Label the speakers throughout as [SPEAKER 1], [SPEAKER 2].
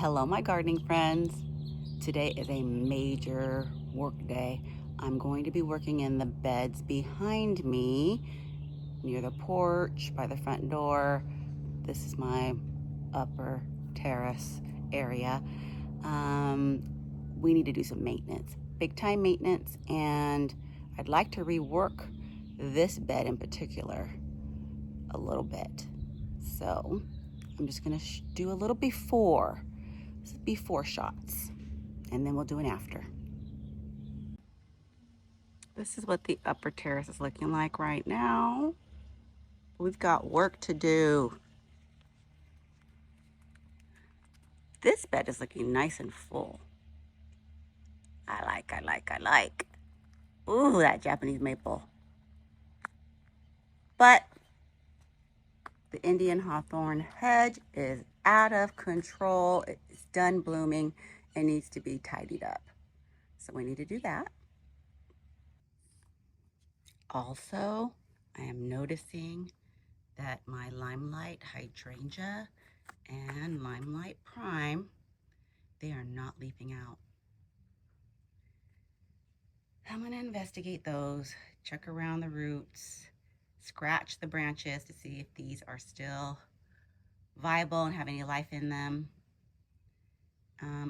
[SPEAKER 1] Hello, my gardening friends. Today is a major work day. I'm going to be working in the beds behind me, near the porch, by the front door. This is my upper terrace area. We need to do some maintenance, big time maintenance, and I'd like to rework this bed in particular a little bit. So I'm just gonna do a little before shots, and then we'll do an after. This is what the upper terrace is looking like right now. We've got work to do. This bed is looking nice and full. I like. Ooh, that Japanese maple. But the Indian hawthorn hedge is out of control. It's done blooming and needs to be tidied up. So we need to do that. Also, I am noticing that my Limelight hydrangea and Limelight prime, they are not leafing out. I'm going to investigate those, check around the roots, scratch the branches to see if these are still viable and have any life in them.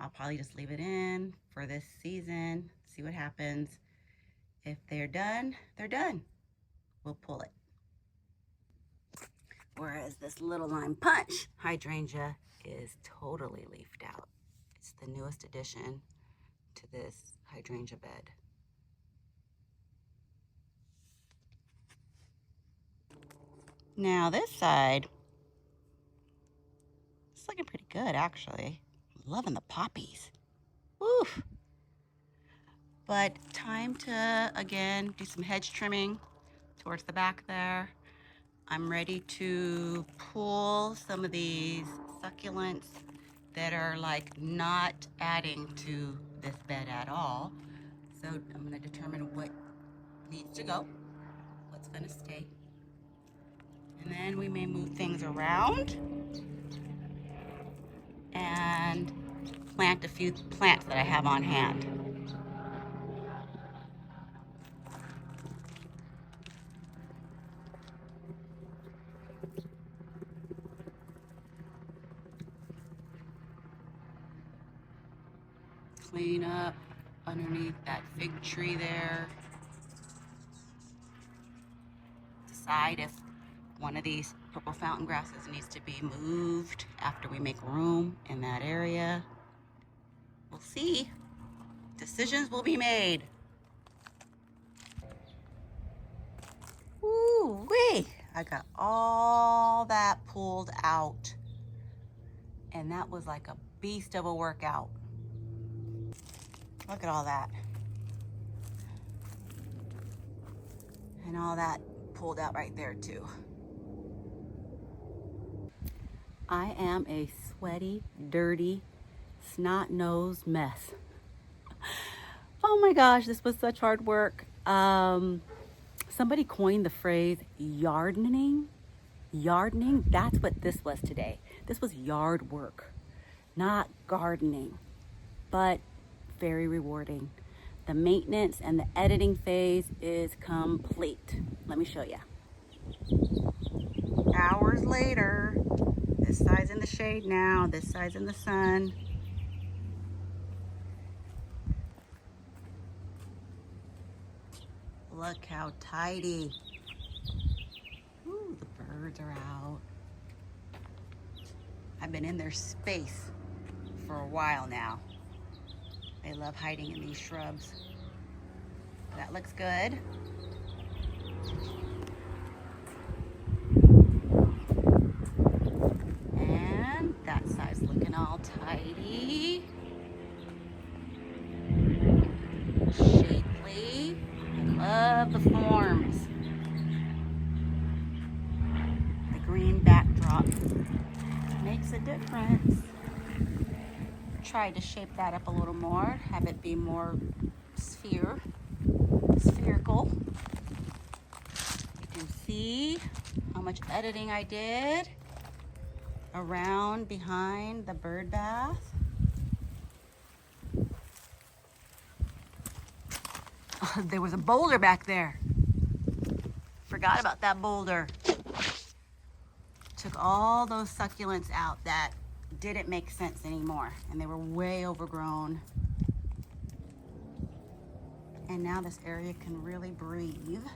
[SPEAKER 1] I'll probably just leave it in for this season, see what happens. If they're done, they're done. We'll pull it. Whereas this little lime punch hydrangea is totally leafed out. It's the newest addition to this hydrangea bed. Now this side, it's looking pretty good actually. Loving the poppies. Woof. But time to, again, do some hedge trimming towards the back there. I'm ready to pull some of these succulents that are like not adding to this bed at all. So I'm gonna determine what needs to go, what's gonna stay. And then we may move things around and plant a few plants that I have on hand. Clean up underneath that fig tree there. Decide if one of these purple fountain grasses needs to be moved after we make room in that area. We'll see. Decisions will be made. Woo-wee! I got all that pulled out. And that was like a beast of a workout. Look at all that. And all that pulled out right there too. I am a sweaty, dirty, snot-nosed mess. Oh my gosh, this was such hard work. Somebody coined the phrase yardening. Yardening, that's what this was today. This was yard work, not gardening, but very rewarding. The maintenance and the editing phase is complete. Let me show you. Hours later, this side's in the shade now, this side's in the sun. Look how tidy. Ooh, the birds are out. I've been in their space for a while now. They love hiding in these shrubs. That looks good. And that side's looking all tidy. Shapely. I love the forms. The green backdrop makes a difference. Tried to shape that up a little more, have it be more spherical. You can see how much editing I did. around behind the bird bath. Oh, there was a boulder back there. Forgot about that boulder. Took all those succulents out that didn't make sense anymore, and they were way overgrown. And now this area can really breathe.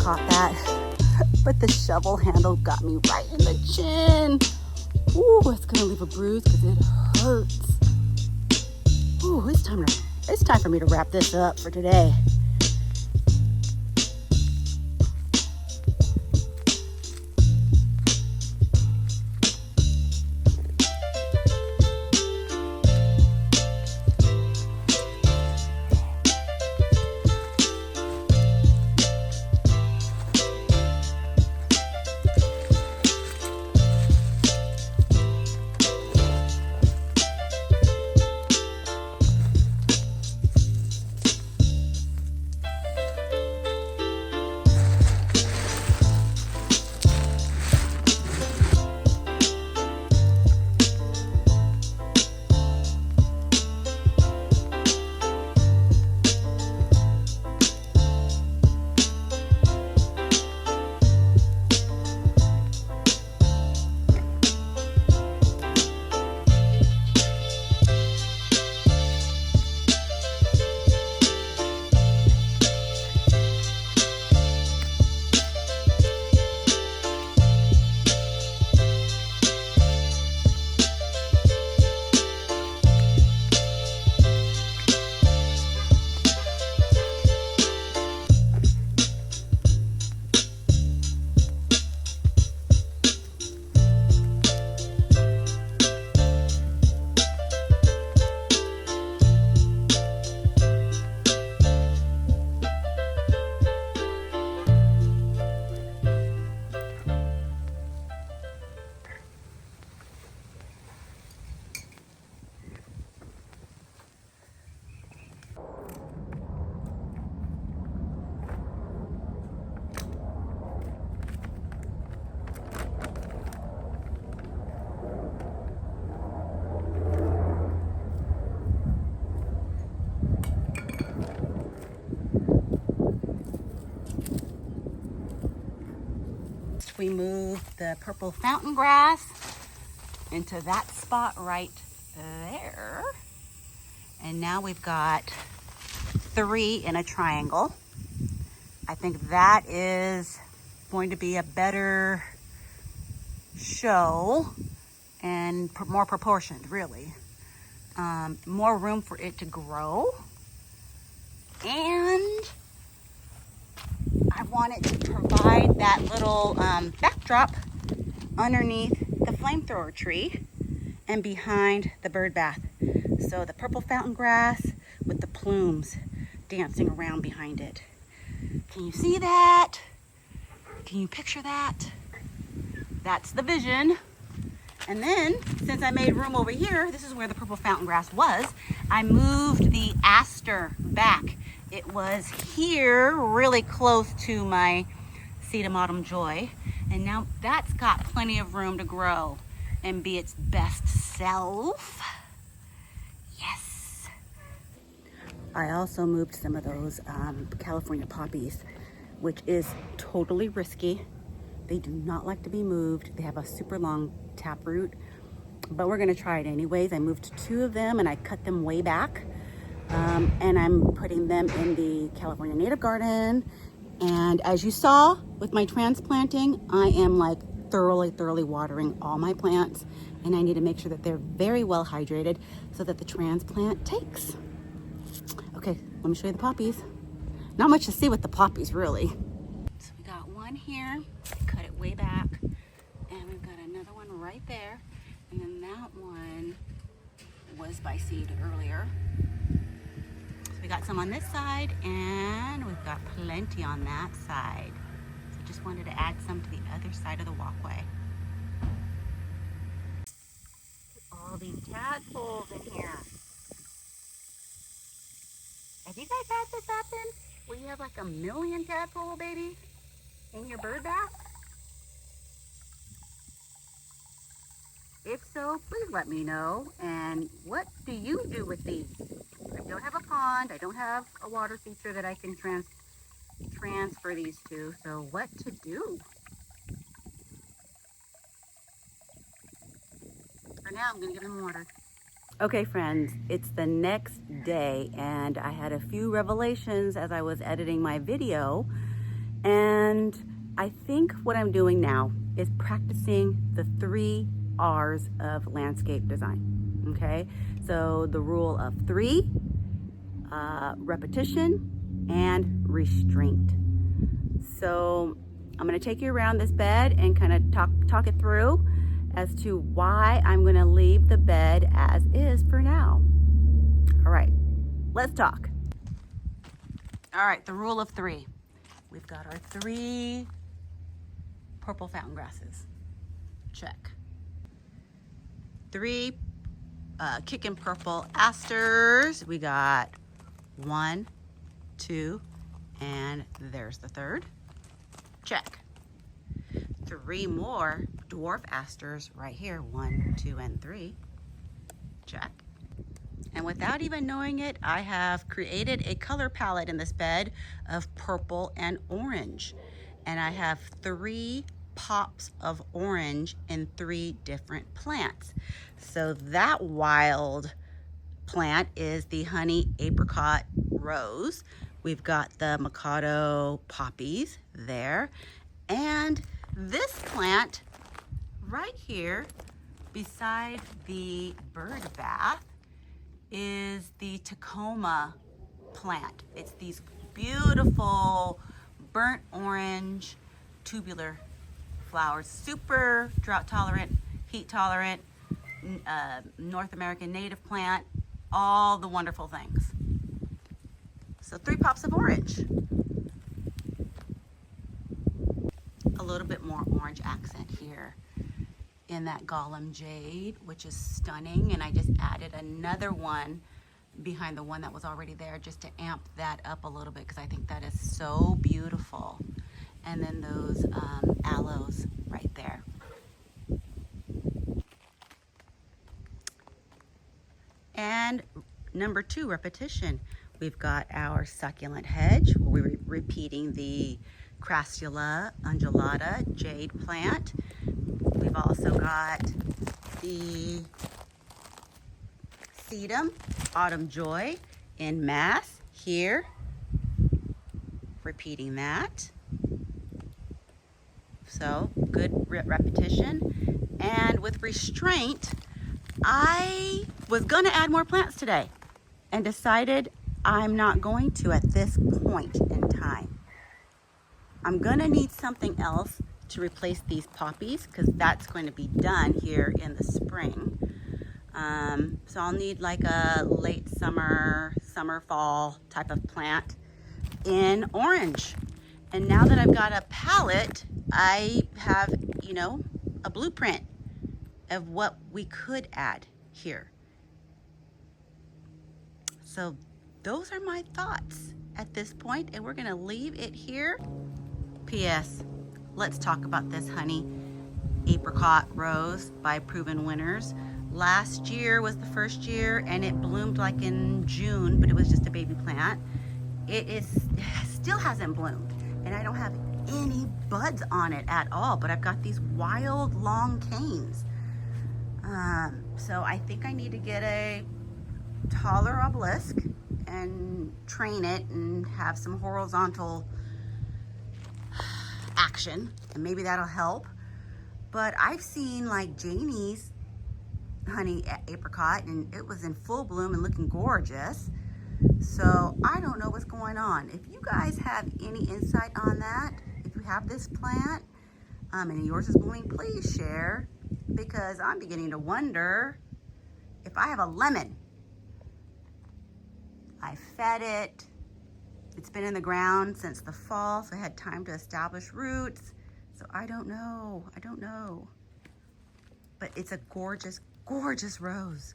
[SPEAKER 1] Caught that, but the shovel handle got me right in the chin. Ooh, it's gonna leave a bruise because it hurts. Ooh, it's time for me to wrap this up for today. We move the purple fountain grass into that spot right there. And now we've got 3 in a triangle. I think that is going to be a better show and more proportioned, really. More room for it to grow. And I wanted to provide that little backdrop underneath the flamethrower tree and behind the bird bath. So the purple fountain grass with the plumes dancing around behind it. Can you see that? Can you picture that? That's the vision. And then, since I made room over here, this is where the purple fountain grass was, I moved the aster back. It was here, really close to my sedum autumn joy, and now that's got plenty of room to grow and be its best self. Yes. I also moved some of those California poppies, which is totally risky. They do not like to be moved. They have a super long taproot, but we're gonna try it anyways. I moved 2 of them and I cut them way back. And I'm putting them in the California native garden. And as you saw with my transplanting, I am like thoroughly watering all my plants, and I need to make sure that they're very well hydrated so that the transplant takes. Okay, let me show you the poppies. Not much to see with the poppies, really. So we got one here, cut it way back, and we've got another one right there, and then that one was by seed earlier. So we got some on this side, and we've got plenty on that side. So just wanted to add some to the other side of the walkway. All these tadpoles in here. Have you guys had this happen? Where you have like 1 million tadpole babies in your bird bath? If so, please let me know. And what do you do with these? I don't have a pond. I don't have a water feature that I can transfer these to. So what to do? For now, I'm going to give them water. Okay, friends, it's the next day, and I had a few revelations as I was editing my video. And I think what I'm doing now is practicing the 3 R's of landscape design, okay? So the rule of 3, repetition, and restraint. So I'm gonna take you around this bed and kind of talk it through as to why I'm gonna leave the bed as is for now. All right, let's talk. All right, the rule of 3. We've got our 3 purple fountain grasses. Check. 3 kickin' purple asters. We got 1, 2, and there's the 3rd. Check. 3 more dwarf asters right here. 1, 2, and 3. Check. And without even knowing it, I have created a color palette in this bed of purple and orange. And I have 3 pops of orange in 3 different plants. So that wild plant is the honey apricot rose. We've got the Mikado poppies there. And this plant right here beside the bird bath is the Tacoma plant. It's these beautiful burnt orange tubular flowers, super drought tolerant, heat tolerant, North American native plant, all the wonderful things. So 3 pops of orange. A little bit more orange accent here in that Golem Jade, which is stunning. And I just added another one behind the one that was already there just to amp that up a little bit because I think that is so beautiful. And then those aloes right there. And number 2, repetition. We've got our succulent hedge. We're repeating the Crassula undulata jade plant. We've also got the sedum autumn joy in mass here. Repeating that. So good repetition. And with restraint, I was gonna add more plants today and decided I'm not going to at this point in time. I'm gonna need something else to replace these poppies because that's going to be done here in the spring. So I'll need like a late summer, fall type of plant in orange. And now that I've got a palette, I have, you know, a blueprint of what we could add here. So those are my thoughts at this point, and we're gonna leave it here. P.S. Let's talk about this honey apricot rose by Proven Winners. Last year was the first year and it bloomed like in June, but it was just a baby plant. It still hasn't bloomed and I don't have any buds on it at all, but I've got these wild long canes. So I think I need to get a taller obelisk and train it and have some horizontal action, and maybe that'll help. But I've seen like Janie's honey apricot and it was in full bloom and looking gorgeous. So I don't know what's going on. If you guys have any insight on that, if you have this plant and yours is blooming, please share, because I'm beginning to wonder if I have a lemon. I fed it. It's been in the ground since the fall, so I had time to establish roots. So I don't know. But it's a gorgeous, gorgeous rose.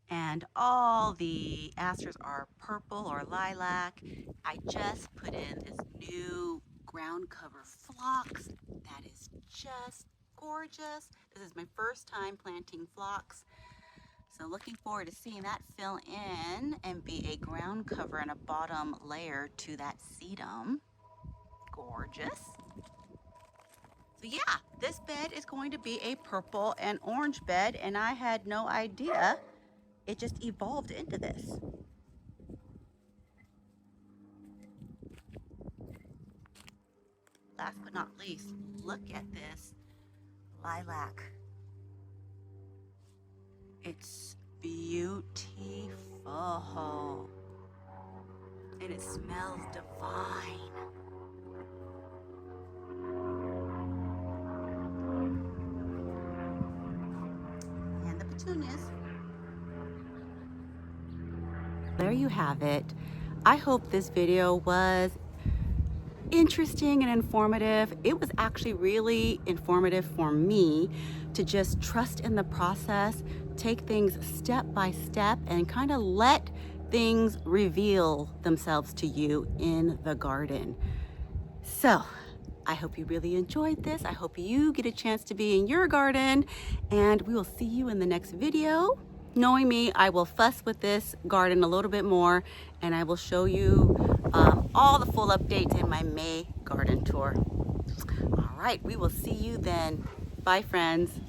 [SPEAKER 1] And all the asters are purple or lilac. I just put in this new ground cover phlox that is just gorgeous. This is my first time planting phlox. So looking forward to seeing that fill in and be a ground cover and a bottom layer to that sedum. Gorgeous. So yeah, this bed is going to be a purple and orange bed, and I had no idea. It just evolved into this. Last but not least, look at this lilac. It's beautiful. And it smells divine. And the petunias. There you have it. I hope this video was interesting and informative. It was actually really informative for me to just trust in the process, take things step by step, and kind of let things reveal themselves to you in the garden. So I hope you really enjoyed this. I hope you get a chance to be in your garden, and we will see you in the next video. Knowing me, I will fuss with this garden a little bit more, and I will show you all the full updates in my May garden tour. All right, we will see you then. Bye, friends.